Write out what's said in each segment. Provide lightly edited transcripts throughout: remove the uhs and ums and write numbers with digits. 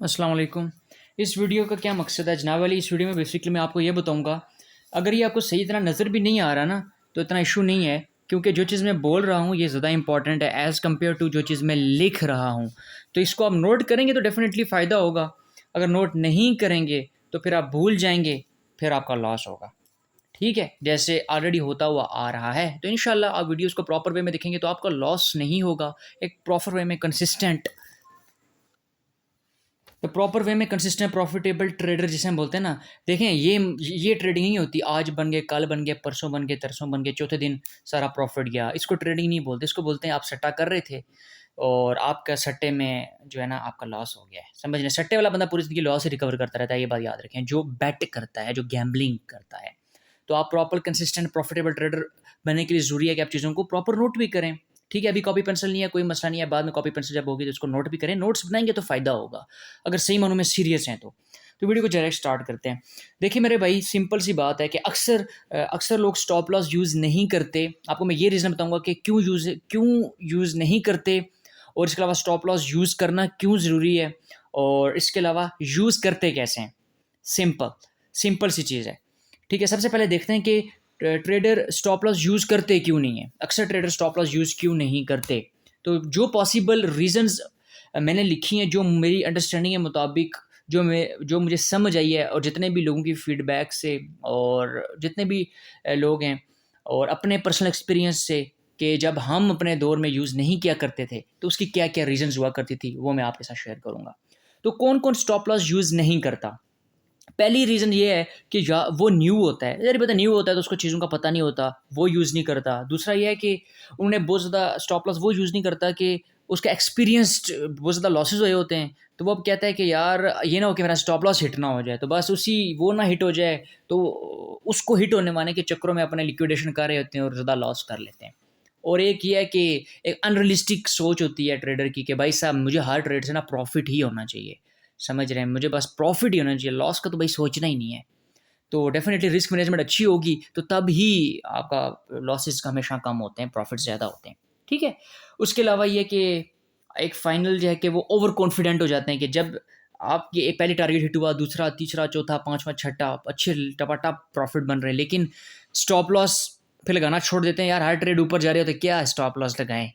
अस्सलाम वालेकुम। इस वीडियो का क्या मकसद है जनाब वाली, इस वीडियो में बेसिकली मैं आपको ये बताऊंगा। अगर ये आपको सही तरह नज़र भी नहीं आ रहा ना, तो इतना इशू नहीं है, क्योंकि जो चीज़ मैं बोल रहा हूँ ये ज़्यादा इंपॉर्टेंट है एज़ कम्पेयर टू जो चीज़ मैं लिख रहा हूँ। तो इसको आप नोट करेंगे तो डेफिनेटली फ़ायदा होगा। अगर नोट नहीं करेंगे तो फिर आप भूल जाएंगे, फिर आपका लॉस होगा। ठीक है, जैसे ऑलरेडी होता हुआ आ रहा है। तो इंशाल्लाह आप वीडियोज़ को प्रॉपर वे में देखेंगे तो आपका लॉस नहीं होगा। एक प्रॉपर वे में कंसिस्टेंट, तो प्रॉपर वे में कंसिस्टेंट प्रॉफिटेबल ट्रेडर जिसे हम बोलते हैं ना, देखें ये ट्रेडिंग नहीं होती आज बन गए, कल बन गए, परसों बन गए, तरसों बन गए, चौथे दिन सारा प्रॉफिट गया। इसको ट्रेडिंग नहीं बोलते, इसको बोलते हैं आप सट्टा कर रहे थे और आपका सट्टे में जो है ना आपका लॉस हो गया है। समझ रहे हैं? सट्टे वाला बंदा पूरी ज़िंदगी लॉस ही रिकवर करता रहता है, ये बात याद रखें। जो बेट करता है, जो गैम्बलिंग करता है, तो आप प्रॉपर कंसिस्टेंट प्रॉफिटेबल ट्रेडर बनने के लिए ज़रूरी है कि आप चीज़ों को प्रॉपर नोट भी करें। ठीक है, अभी कॉपी पेंसिल नहीं है, कोई मसला नहीं है, बाद में कॉपी पेंसिल जब होगी तो उसको नोट भी करें। नोट्स बनाएंगे तो फ़ायदा होगा, अगर सही मानों में सीरियस हैं तो वीडियो को डायरेक्ट स्टार्ट करते हैं। देखिए मेरे भाई, सिंपल सी बात है कि अक्सर लोग स्टॉप लॉस यूज़ नहीं करते। आपको मैं ये रीज़न बताऊंगा कि क्यों यूज़ नहीं करते, और इसके अलावा स्टॉप लॉस यूज़ करना क्यों ज़रूरी है, और इसके अलावा यूज़ करते कैसे हैं। सिंपल सिंपल सी चीज़ है। ठीक है, सबसे पहले देखते हैं कि ट्रेडर स्टॉप लॉस यूज़ करते क्यों नहीं है। अक्सर ट्रेडर स्टॉप लॉस यूज़ क्यों नहीं करते, तो जो पॉसिबल रीजंस मैंने लिखी हैं, जो मेरी अंडरस्टैंडिंग के मुताबिक, जो मुझे समझ आई है, और जितने भी लोगों की फीडबैक से, और जितने भी लोग हैं, और अपने पर्सनल एक्सपीरियंस से, कि जब हम अपने दौर में यूज़ नहीं किया करते थे तो उसकी क्या क्या रीजंस हुआ करती थी, वो मैं आपके साथ शेयर करूँगा। तो कौन कौन स्टॉप लॉस यूज़ नहीं करता। पहली रीज़न ये है कि या वो न्यू होता है, यार पता न्यू होता है तो उसको चीज़ों का पता नहीं होता, वो यूज़ नहीं करता। दूसरा ये है कि उन्होंने बहुत ज़्यादा स्टॉप लॉस वो यूज़ नहीं करता कि उसका एक्सपीरियंस्ड बहुत ज़्यादा लॉसेस हुए होते हैं, तो वो अब कहता है कि यार ये ना हो कि मेरा स्टॉप लॉस हिट ना हो जाए, तो बस उसी वो ना हिट हो जाए, तो उसको हिट होने वाले के चक्करों में अपने लिक्विडेशन कर रहे होते हैं और ज़्यादा लॉस कर लेते हैं। और एक ये है कि एक अनरियलिस्टिक सोच होती है ट्रेडर की कि भाई साहब मुझे हर ट्रेड से ना प्रॉफिट ही होना चाहिए। समझ रहे हैं, मुझे बस प्रॉफिट ही होना चाहिए, लॉस का तो भाई सोचना ही नहीं है। तो डेफिनेटली रिस्क मैनेजमेंट अच्छी होगी तो तब ही आपका लॉसेस हमेशा कम होते हैं, प्रॉफिट ज़्यादा होते हैं। ठीक है, उसके अलावा ये कि एक फाइनल जो है कि वो ओवर कॉन्फिडेंट हो जाते हैं कि जब आपकी एक पहली टारगेट हिट हुआ, दूसरा, तीसरा, चौथा, पांचवा, छठा, अच्छे टपाटप प्रॉफिट बन रहे हैं, लेकिन स्टॉप लॉस फिर लगाना छोड़ देते हैं। यार हर ट्रेड ऊपर जा रही हो तो क्या स्टॉप लॉस लगाएं,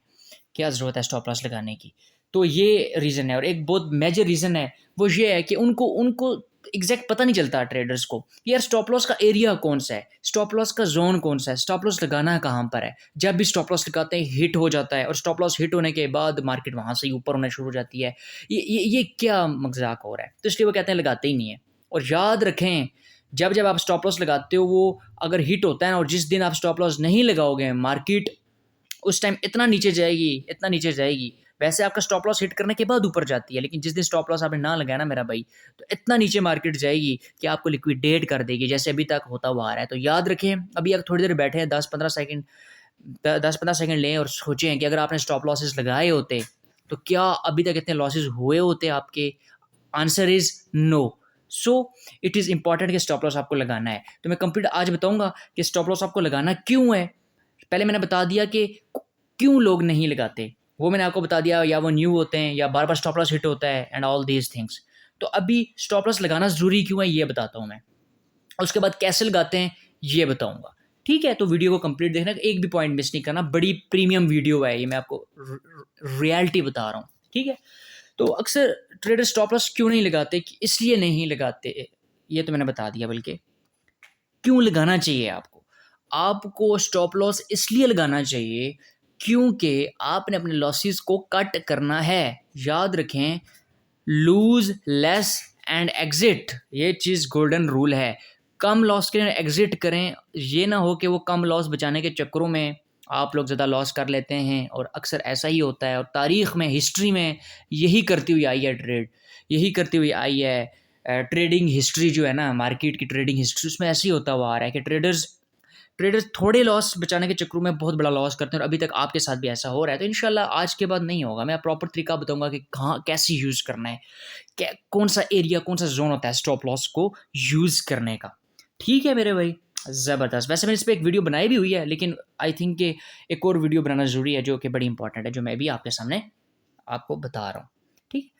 क्या ज़रूरत है स्टॉप लॉस लगाने की। तो ये रीज़न है, और एक बहुत मेजर रीज़न है वो ये है कि उनको उनको एग्जैक्ट पता नहीं चलता ट्रेडर्स को कि यार स्टॉप लॉस का एरिया कौन सा है, स्टॉप लॉस का जोन कौन सा है, स्टॉप लॉस लगाना है कहाँ पर है। जब भी स्टॉप लॉस लगाते हैं हिट हो जाता है, और स्टॉप लॉस हिट होने के बाद मार्केट वहाँ से ही ऊपर होना शुरू हो जाती है। ये क्या मजाक हो रहा है, तो इसलिए वो कहते हैं लगाते ही नहीं है। और याद रखें, जब जब आप स्टॉप लॉस लगाते हो वो अगर हिट होता है ना, और जिस दिन आप स्टॉप लॉस नहीं लगाओगे मार्केट उस टाइम इतना नीचे जाएगी, इतना नीचे जाएगी। वैसे आपका स्टॉप लॉस हिट करने के बाद ऊपर जाती है, लेकिन जिस दिन स्टॉप लॉस आपने ना लगाया ना मेरा भाई, तो इतना नीचे मार्केट जाएगी कि आपको लिक्विडेट कर देगी, जैसे अभी तक होता हुआ आ रहा है। तो याद रखें, अभी अगर थोड़ी देर बैठे हैं, 10-15 सेकंड, 10-15 सेकंड लें और सोचें कि अगर आपने स्टॉप लॉसेस लगाए होते तो क्या अभी तक इतने लॉसेस हुए होते आपके। Answer is no. So it is important कि स्टॉप लॉस आपको लगाना है। तो मैं कंप्लीट आज बताऊंगा कि स्टॉप लॉस आपको लगाना क्यों है। पहले मैंने बता दिया कि क्यों लोग नहीं लगाते, वो मैंने आपको बता दिया, या वो न्यू होते हैं, या बार बार स्टॉप लॉस हिट होता है, एंड ऑल दीज थिंग्स। तो अभी स्टॉप लॉस लगाना ज़रूरी क्यों है ये बताता हूँ मैं, उसके बाद कैसे लगाते हैं ये बताऊंगा। ठीक है, तो वीडियो को कंप्लीट देखना, एक भी पॉइंट मिस नहीं करना, बड़ी प्रीमियम वीडियो है ये, मैं आपको रियलिटी बता रहा हूँ। ठीक है, तो अक्सर ट्रेडर स्टॉप लॉस क्यों नहीं लगाते, इसलिए नहीं लगाते, ये तो मैंने बता दिया। बल्कि क्यों लगाना चाहिए आपको, आपको स्टॉप लॉस इसलिए लगाना चाहिए क्योंकि आपने अपने लॉसेस को कट करना है। याद रखें, लूज लेस एंड एग्जिट, ये चीज़ गोल्डन रूल है। कम लॉस के लिए एग्जिट करें, ये ना हो कि वो कम लॉस बचाने के चक्करों में आप लोग ज़्यादा लॉस कर लेते हैं, और अक्सर ऐसा ही होता है, और तारीख़ में, हिस्ट्री में यही करती हुई आई है ट्रेड, यही करती हुई आई है। ट्रेडिंग हिस्ट्री जो है ना, मार्केट की ट्रेडिंग हिस्ट्री, उसमें ऐसे ही होता हुआ आ रहा है कि ट्रेडर्स ट्रेडर्स थोड़े लॉस बचाने के चक्करों में बहुत बड़ा लॉस करते हैं, और अभी तक आपके साथ भी ऐसा हो रहा है। तो इंशाल्लाह आज के बाद नहीं होगा। मैं प्रॉपर तरीका बताऊंगा कि कहाँ कैसे यूज़ करना है, क्या कौन सा एरिया, कौन सा जोन होता है स्टॉप लॉस को यूज़ करने का। ठीक है मेरे भाई, ज़बरदस्त। वैसे मैंने इस पर एक वीडियो बनाई भी हुई है, लेकिन आई थिंक कि एक और वीडियो बनाना ज़रूरी है, जो कि बड़ी इंपॉर्टेंट है, जो मैं भी आपके सामने आपको बता रहा हूँ। ठीक,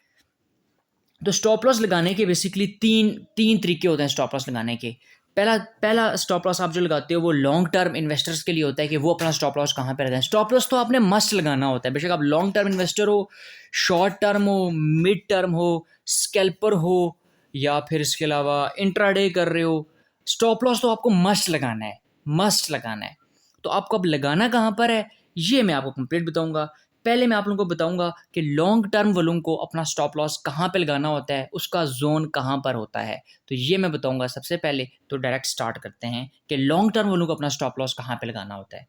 तो स्टॉप लॉस लगाने के बेसिकली तीन तीन तरीके होते हैं स्टॉप लॉस लगाने के। पहला पहला स्टॉप लॉस आप जो लगाते हो वो लॉन्ग टर्म इन्वेस्टर्स के लिए होता है कि वो अपना स्टॉप लॉस कहाँ पे लगाएं। स्टॉप लॉस तो आपने मस्ट लगाना होता है, बेशक आप लॉन्ग टर्म इन्वेस्टर हो, शॉर्ट टर्म हो, मिड टर्म हो, स्कैल्पर हो, या फिर इसके अलावा इंट्राडे कर रहे हो, स्टॉप लॉस तो आपको मस्ट लगाना है, मस्ट लगाना है। तो आपको अब लगाना कहाँ पर है ये मैं आपको कंप्लीट बताऊंगा। पहले मैं आप लोगों को बताऊंगा कि लॉन्ग टर्म वालों को अपना स्टॉप लॉस कहाँ पे लगाना होता है, उसका जोन कहाँ पर होता है, तो ये मैं बताऊंगा सबसे पहले। तो डायरेक्ट स्टार्ट करते हैं कि लॉन्ग टर्म वालों को अपना स्टॉप लॉस कहाँ पे लगाना होता है।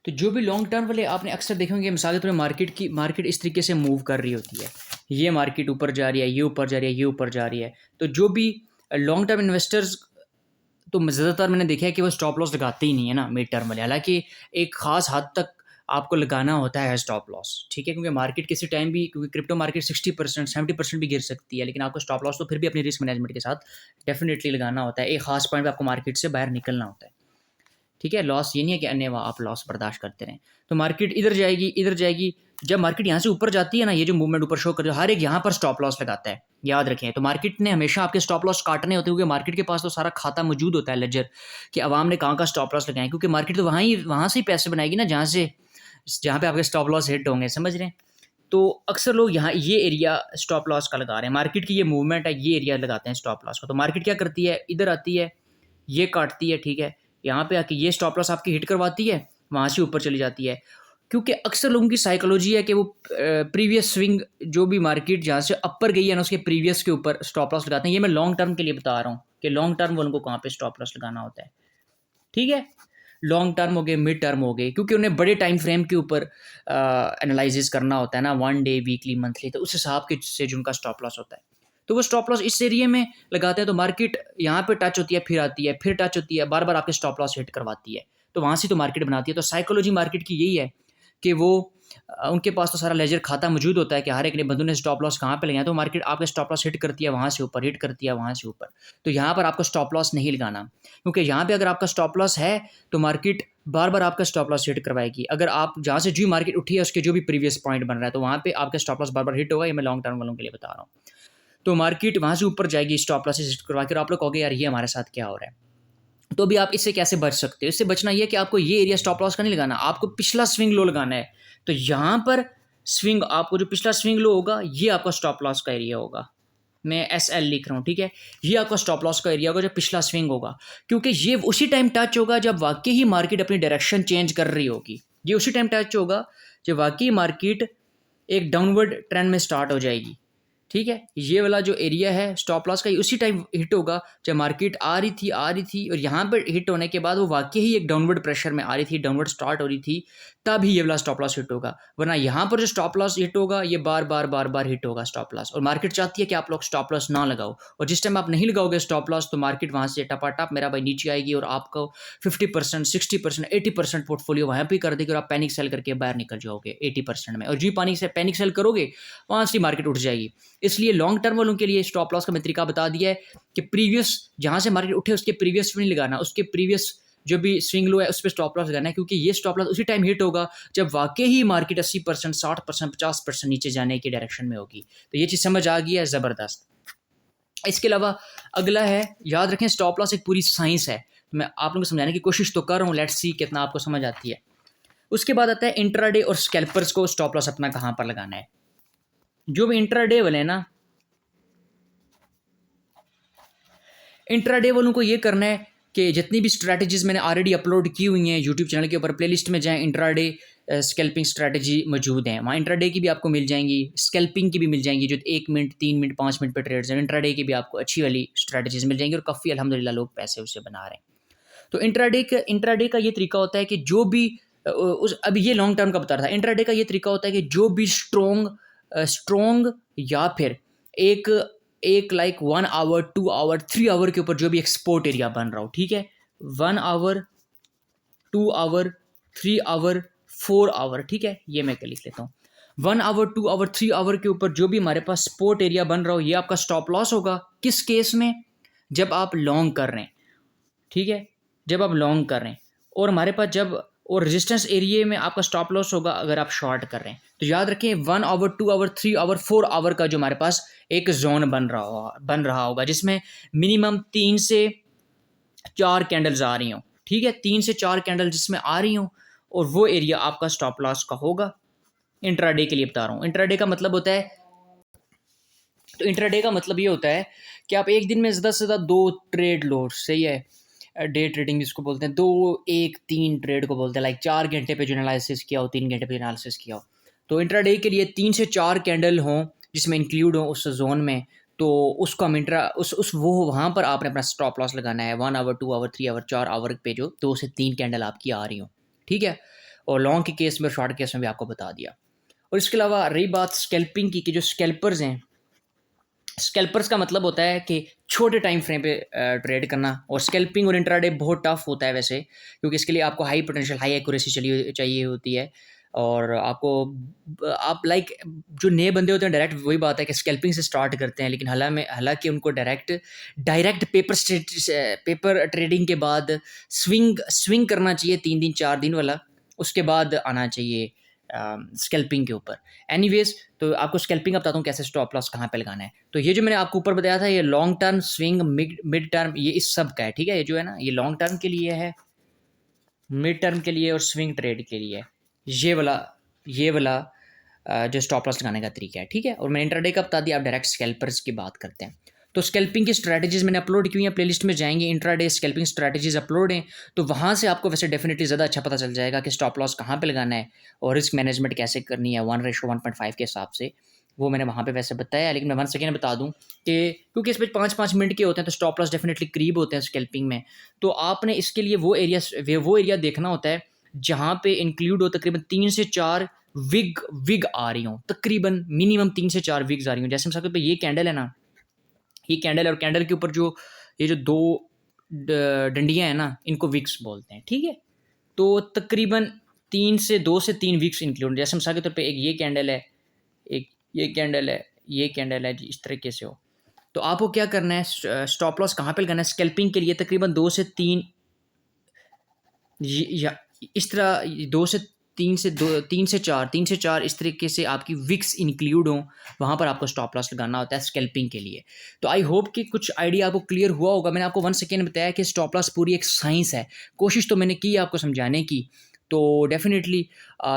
तो जो भी लॉन्ग टर्म वाले आपने अक्सर देखे होंगे, मिसाल के तौर पर मार्केट इस तरीके से मूव कर रही होती है, ये मार्केट ऊपर जा रही है, ये ऊपर जा रही है, ये ऊपर जा रही है। तो जो भी लॉन्ग टर्म इन्वेस्टर्स, तो ज़्यादातर मैंने देखा है कि वो स्टॉप लॉस लगाते ही नहीं है ना मिड टर्म वाले। हालांकि एक खास हद तक आपको लगाना होता है स्टॉप लॉस, ठीक है, क्योंकि मार्केट किसी टाइम भी, क्योंकि क्रिप्टो मार्केट 60% 70% भी गिर सकती है, लेकिन आपको स्टॉप लॉस तो फिर भी अपनी रिस्क मैनेजमेंट के साथ डेफिनेटली लगाना होता है। एक खास पॉइंट पे आपको मार्केट से बाहर निकलना होता है, ठीक है। लॉस ये नहीं है कि अन्य आप लॉस बर्दाश्त करते रहें। तो मार्केट इधर जाएगी, इधर जाएगी। जब मार्केट यहाँ से ऊपर जाती है ना, ये जो मूवमेंट ऊपर शो कर रही है, हर एक यहाँ पर स्टॉप लॉस लगाता है, याद रखें। तो मार्केट ने हमेशा आपके स्टॉप लॉस काटने होते हैं, क्योंकि मार्केट के पास तो सारा खाता मौजूद होता है, लेजर, कि आवाम ने कहाँ का स्टॉप लॉस लगाए, क्योंकि मार्केट तो वहाँ से ही पैसे बनाएगी ना, जहाँ पे आपके स्टॉप लॉस हिट होंगे, समझ रहे हैं। तो अक्सर लोग यहाँ ये एरिया स्टॉप लॉस का लगा रहे हैं, मार्केट की ये मूवमेंट है, ये एरिया लगाते हैं स्टॉप लॉस का। तो मार्केट क्या करती है, इधर आती है, ये काटती है, ठीक है, यहाँ पे आके ये स्टॉप लॉस आपकी हिट करवाती है, वहाँ से ऊपर चली जाती है। क्योंकि अक्सर लोगों की साइकोलॉजी है कि वो प्रीवियस स्विंग, जो भी मार्केट जहाँ से अपर गई है ना, उसके प्रीवियस के ऊपर स्टॉप लॉस लगाते हैं। ये मैं लॉन्ग टर्म के लिए बता रहा हूँ कि लॉन्ग टर्म वालों को कहाँ पे स्टॉप लॉस लगाना होता है, ठीक है। लॉन्ग टर्म हो गए, मिड टर्म हो गए, क्योंकि उन्हें बड़े टाइम फ्रेम के ऊपर एनालिसिस करना होता है ना, 1 डे, वीकली, मंथली, तो उस हिसाब के से जो उनका स्टॉप लॉस होता है। तो वो स्टॉप लॉस इस एरिया में लगाते हैं। तो मार्केट यहाँ पे टच होती है, फिर आती है, फिर टच होती है, बार बार आपके स्टॉप लॉस हिट करवाती है, तो वहाँ से तो मार्केट बनाती है। तो साइकोलॉजी मार्केट की यही है कि वो उनके पास तो सारा लेजर खाता मौजूद होता है कि हर एक ने बंदों ने स्टॉप लॉस कहाँ पे लगाया, तो मार्केट आपके स्टॉप लॉस हिट करती है वहाँ से ऊपर, हिट करती है वहाँ से ऊपर। तो यहाँ पर आपको स्टॉप लॉस नहीं लगाना, क्योंकि यहाँ पे अगर आपका स्टॉप लॉस है तो मार्केट बार बार आपका स्टॉप लॉस हिट करवाएगी। अगर आप जहाँ से जो मार्केट उठी है उसके जो भी प्रीवियस पॉइंट बन रहा है, तो वहाँ पे आपका स्टॉप लॉस बार बार हिट होगा। ये मैं लॉन्ग टर्म वालों के लिए बता रहा हूँ। तो मार्केट वहाँ से ऊपर जाएगी, स्टॉप लॉस हिट करवा के, और आप लोग कहोगे यार ये हमारे साथ क्या हो रहा है। तो भी आप इससे कैसे बच सकते हो, इससे बचना ये है कि आपको ये एरिया स्टॉप लॉस का नहीं लगाना, आपको पिछला स्विंग लो लगाना है। तो यहाँ पर स्विंग, आपको जो पिछला स्विंग लो होगा, ये आपका स्टॉप लॉस का एरिया होगा। मैं SL लिख रहा हूँ, ठीक है। ये आपका स्टॉप लॉस का एरिया होगा जब पिछला स्विंग होगा, क्योंकि ये उसी टाइम टच होगा जब वाकई ही मार्केट अपनी डायरेक्शन चेंज कर रही होगी। ये उसी टाइम टच होगा जब वाकई मार्केट एक डाउनवर्ड ट्रेंड में स्टार्ट हो जाएगी, ठीक है। ये वाला जो एरिया है स्टॉप लॉस का, ये उसी टाइम हिट होगा जब मार्केट आ रही थी, और यहाँ पर हिट होने के बाद वो वाकई ही एक डाउनवर्ड प्रेशर में आ रही थी, डाउनवर्ड स्टार्ट हो रही थी, तब ही ये वाला स्टॉप लॉस हिट होगा। वरना यहाँ पर जो स्टॉप लॉस हिट होगा, ये बार बार हिट होगा स्टॉप लॉस। और मार्केट चाहती है कि आप लोग स्टॉप लॉस ना लगाओ, और जिस टाइम आप नहीं लगाओगे स्टॉप लॉस, तो मार्केट वहाँ से टपाटप मेरा भाई नीचे आएगी, और आपको 50%, 60%, 80% पोर्टफोलियो वहाँ पर कर देगी, और आप पैनिक सेल करके बाहर निकल जाओगे 80% में। और जी पैनिक सेल करोगे, वहाँ से मार्केट उठ जाएगी। इसलिए लॉन्ग टर्म वालों के लिए स्टॉप लॉस का मैं तरीका बता दिया है कि प्रीवियस जहाँ से मार्केट उठे उसके प्रीवियस नहीं लगाना, उसके प्रीवियस जो भी स्विंग लो है उस पर स्टॉप लॉस लगाना है, क्योंकि ये स्टॉप लॉस उसी टाइम हिट होगा जब वाकई ही मार्केट 80%, 60%, 50% नीचे जाने की डायरेक्शन में होगी। तो ये चीज़ समझ आ गई है, ज़बरदस्त। इसके अलावा अगला है, याद रखें स्टॉप लॉस एक पूरी साइंस है। मैं आप लोगों को समझाने की कोशिश तो कर रहा हूँ, लेट्स सी कितना आपको समझ आती है। उसके बाद आता है इंट्राडे और स्कैल्पर्स को स्टॉप लॉस अपना कहाँ पर लगाना है। जो भी इंट्राडे वाले ना, इंट्राडे वालों को ये करना है कि जितनी भी स्ट्रैटेजीज मैंने ऑलरेडी अपलोड की हुई हैं यूट्यूब चैनल के ऊपर, प्लेलिस्ट में जाएं, इंट्राडे स्कैल्पिंग स्ट्रैटेजी मौजूद हैं वहाँ। इंट्राडे की भी आपको मिल जाएंगी, स्कैल्पिंग की भी मिल जाएंगी, जो 1 मिनट, 3 मिनट, 5 मिनट पर ट्रेड्स हैं। इंट्राडे की भी आपको अच्छी वाली स्ट्रैटेजीज मिल जाएंगी, और काफ़ी अल्हम्दुलिल्लाह लोग पैसे उससे बना रहे हैं। तो इंट्राडे का ये तरीका होता है कि जो भी अभी ये लॉन्ग टर्म का बता रहा था। इंट्राडे का ये तरीका होता है कि जो भी स्ट्रॉन्ग या फिर एक लाइक 1 आवर, 2 आवर, 3 आवर के ऊपर जो भी एक्सपोर्ट एरिया बन रहा हो, ठीक है, 1 आवर, 2 आवर, 3 आवर, 4 आवर, ठीक है, ये मैं लिख लेता हूँ। 1 आवर, 2 आवर, 3 आवर के ऊपर जो भी हमारे पास स्पोर्ट एरिया बन रहा हो, ये आपका स्टॉप लॉस होगा। किस केस में? जब आप लॉन्ग कर रहे हैं, ठीक है, जब आप लॉन्ग कर रहे हैं, और हमारे पास जब और रेजिस्टेंस एरिया में आपका स्टॉप लॉस होगा अगर आप शॉर्ट कर रहे हैं। तो याद रखें 1 आवर, 2 आवर, 3 आवर, 4 आवर का जो हमारे पास एक जोन बन रहा होगा जिसमें मिनिमम 3 से 4 कैंडल्स आ रही हों, ठीक है, 3 से 4 कैंडल जिसमें आ रही हों, और वो एरिया आपका स्टॉप लॉस का होगा। इंट्राडे के लिए बता रहा हूँ। इंट्राडे का मतलब होता है, तो इंट्राडे का मतलब ये होता है कि आप एक दिन में ज़्यादा से ज़्यादा 2 ट्रेड लो, सही है। डे ट्रेडिंग जिसको बोलते हैं, 2, 1, 3 ट्रेड को बोलते हैं, लाइक 4 घंटे पे जो एनालिसिस किया हो, 3 घंटे पे एनालिसिस किया हो। तो इंट्राडे के लिए 3 से 4 कैंडल हों जिसमें इंक्लूड हो उस जोन में, तो उसको हम उस वो वहाँ पर आपने अपना स्टॉप लॉस लगाना है 1 आवर, 2 आवर, 3 आवर, 4 आवर पे जो 2 से 3 कैंडल आपकी आ रही हो, ठीक है। और लॉन्ग के केस में और शॉर्ट केस में भी आपको बता दिया। और इसके अलावा रही बात स्कैल्पिंग की, कि जो स्कैल्पर्स हैं, स्कैल्पर्स का मतलब होता है कि छोटे टाइम फ्रेम पे ट्रेड करना। और स्कैल्पिंग और इंट्राडे बहुत टफ होता है वैसे, क्योंकि इसके लिए आपको हाई पोटेंशियल, हाई एक्यूरेसी चाहिए होती है। और आपको आप लाइक जो नए बंदे होते हैं डायरेक्ट वही बात है कि स्कैल्पिंग से स्टार्ट करते हैं, लेकिन हालांकि उनको डायरेक्ट पेपर ट्रेडिंग के बाद स्विंग करना चाहिए 3 दिन 4 दिन वाला, उसके बाद आना चाहिए स्कैल्पिंग के ऊपर। एनीवेज, तो आपको स्कैल्पिंग का बताता हूँ कैसे स्टॉप लॉस कहाँ पे लगाना है। तो ये जो मैंने आपको ऊपर बताया था, ये long term swing, mid term, ये इस सब का है, ठीक है। ये जो है ना, ये लॉन्ग टर्म के लिए है, मिड टर्म के लिए और स्विंग ट्रेड के लिए। ये वाला जो स्टॉप लॉस लगाने का तरीका है, ठीक है। और मैंने इंट्राडे का बता दिया, आप डायरेक्ट स्कैल्पर्स की बात करते हैं। तो स्कैल्पिंग की स्ट्रैटेजीज मैंने अपलोड की हुई हैं, प्लेलिस्ट में जाएंगे, इंट्राडे स्कैल्पिंग स्ट्रैटेजीज अपलोड हैं, तो वहाँ से आपको वैसे डेफिनेटली ज़्यादा अच्छा पता चल जाएगा कि स्टॉप लॉस कहाँ पे लगाना है और रिस्क मैनेजमेंट कैसे करनी है 1:1.5 के हिसाब से। वो मैंने वहाँ पे वैसे बताया, लेकिन मैं 1 सेकेंड बता दूँ कि क्योंकि इसमें 5-5 मिनट के होते हैं, तो स्टॉप लॉस डेफिनेटली करीब होते हैं स्कैल्पिंग में। तो आपने इसके लिए वो एरिया देखना होता है जहाँ पे इंक्लूड हो तकरीबन 3 से 4 विग आ रही हों, तकरीबन मिनिमम 3 से 4 विग्स आ रही हों। जैसे मिसाल के पे ये कैंडल है ना, ये कैंडल है, और कैंडल के ऊपर जो ये जो 2 डंडियाँ हैं ना, इनको विक्स बोलते हैं, ठीक है। तो तकरीबन 2 से 3 विक्स इंक्लूड, जैसे मिसाल के तौर पे एक ये कैंडल है, एक ये कैंडल है, ये कैंडल है जी, इस तरीके से हो। तो आपको क्या करना है, स्टॉप लॉस कहाँ पे लगाना है स्कैल्पिंग के लिए, तकरीबन 2 से 3, या इस तरह 2 से 3 से 2, 3 से 4 इस तरीके से आपकी विक्स इंक्लूड हों, वहाँ पर आपको स्टॉप लॉस लगाना होता है स्कैल्पिंग के लिए। तो आई होप कि कुछ आइडिया आपको क्लियर हुआ होगा। मैंने आपको 1 सेकेंड बताया कि स्टॉप लॉस पूरी एक साइंस है, कोशिश तो मैंने की आपको समझाने की। तो डेफिनेटली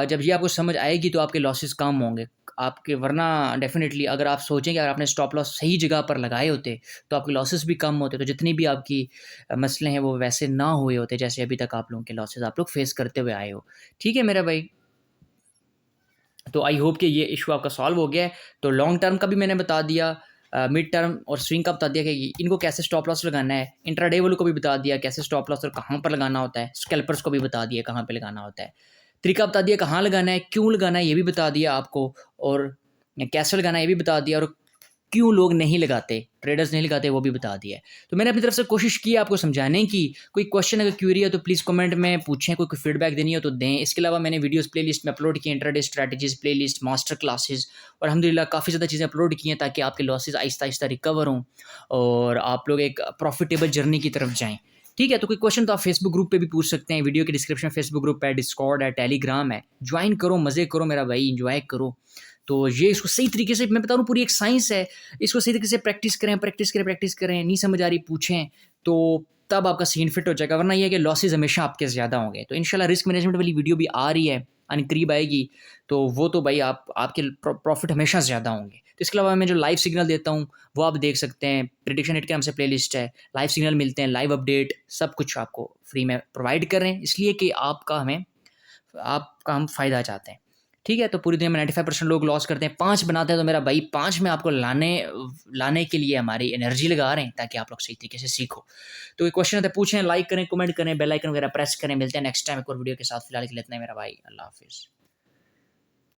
जब ये आपको समझ आएगी तो आपके लॉसेस कम होंगे आपके, वरना डेफिनेटली अगर आप सोचें कि अगर आपने स्टॉप लॉस सही जगह पर लगाए होते तो आपके लॉसेस भी कम होते, तो जितनी भी आपकी मसले हैं वो वैसे ना हुए होते जैसे अभी तक आप लोगों के लॉसेस आप लोग फेस करते हुए आए हो, ठीक है मेरा भाई। तो आई होप कि ये इशू आपका सॉल्व हो गया है। तो लॉन्ग टर्म का भी मैंने बता दिया, मिड टर्म और स्विंग का बता दिया कि इनको कैसे स्टॉप लॉस लगाना है, इंट्राडे वालों को भी बता दिया कैसे स्टॉप लॉस और कहाँ पर लगाना होता है, स्कैल्पर्स को भी बता दिया कहाँ पे लगाना होता है, तरीका बता दिया कहाँ लगाना है, क्यों लगाना है ये भी बता दिया आपको, और कैसे लगाना है ये भी बता दिया, और क्यों लोग नहीं लगाते, ट्रेडर्स नहीं लगाते, वो भी बता दिया है। तो मैंने अपनी तरफ से कोशिश की आपको समझाने की। कोई क्वेश्चन अगर क्यूरी है तो प्लीज़ कमेंट में पूछें, कोई फीडबैक देनी हो तो दें। इसके अलावा मैंने वीडियोस प्लेलिस्ट में अपलोड किए, intraday strategies playlist, master classes, और अल्हम्दुलिल्लाह काफ़ी ज़्यादा चीज़ें अपलोड की हैं ताकि आपके लॉसेस आहिस्ता आहिस्ता रिकवर हों और आप लोग एक प्रॉफिटेबल जर्नी की तरफ जाएँ, ठीक है। तो कोई क्वेश्चन तो आप फेसबुक ग्रुप पे भी पूछ सकते हैं, वीडियो के डिस्क्रिप्शन में फेसबुक ग्रुप है, डिस्कॉर्ड है, टेलीग्राम है, ज्वाइन करो, मज़े करो मेरा भाई, इंजॉय करो। तो ये इसको सही तरीके से मैं बता रहा हूँ, पूरी एक साइंस है, इसको सही तरीके से प्रैक्टिस करें, नहीं समझ आ रही पूछें, तो तब आपका सीन फिट हो जाएगा, वरना ये है कि लॉसेस हमेशा आपके ज़्यादा होंगे। तो इंशाल्लाह रिस्क मैनेजमेंट वाली वीडियो भी आ रही है, करीब आएगी, तो वो तो भाई आपके प्रॉफिट हमेशा ज़्यादा होंगे। तो इसके अलावा मैं जो लाइव सिग्नल देता हूँ वो आप देख सकते हैं, प्रेडिक्शन हिट के नाम से प्लेलिस्ट है, लाइव सिग्नल मिलते हैं, लाइव अपडेट, सब कुछ आपको फ्री में प्रोवाइड कर रहे हैं, इसलिए कि आपका हम फ़ायदा चाहते हैं, ठीक है। तो पूरी दुनिया में 95% लोग लॉस करते हैं, 5 बनाते हैं, तो मेरा भाई 5 में आपको लाने के लिए हमारी एनर्जी लगा रहे हैं ताकि आप लोग सही तरीके से सीखो। तो ये क्वेश्चन है तो पूछें, लाइक करें, कमेंट करें, बेल आइकन वगैरह प्रेस करें। मिलते हैं नेक्स्ट टाइम एक और वीडियो के साथ, फिलहाल के लिए इतना ही मेरा भाई, अल्लाह हाफिज़।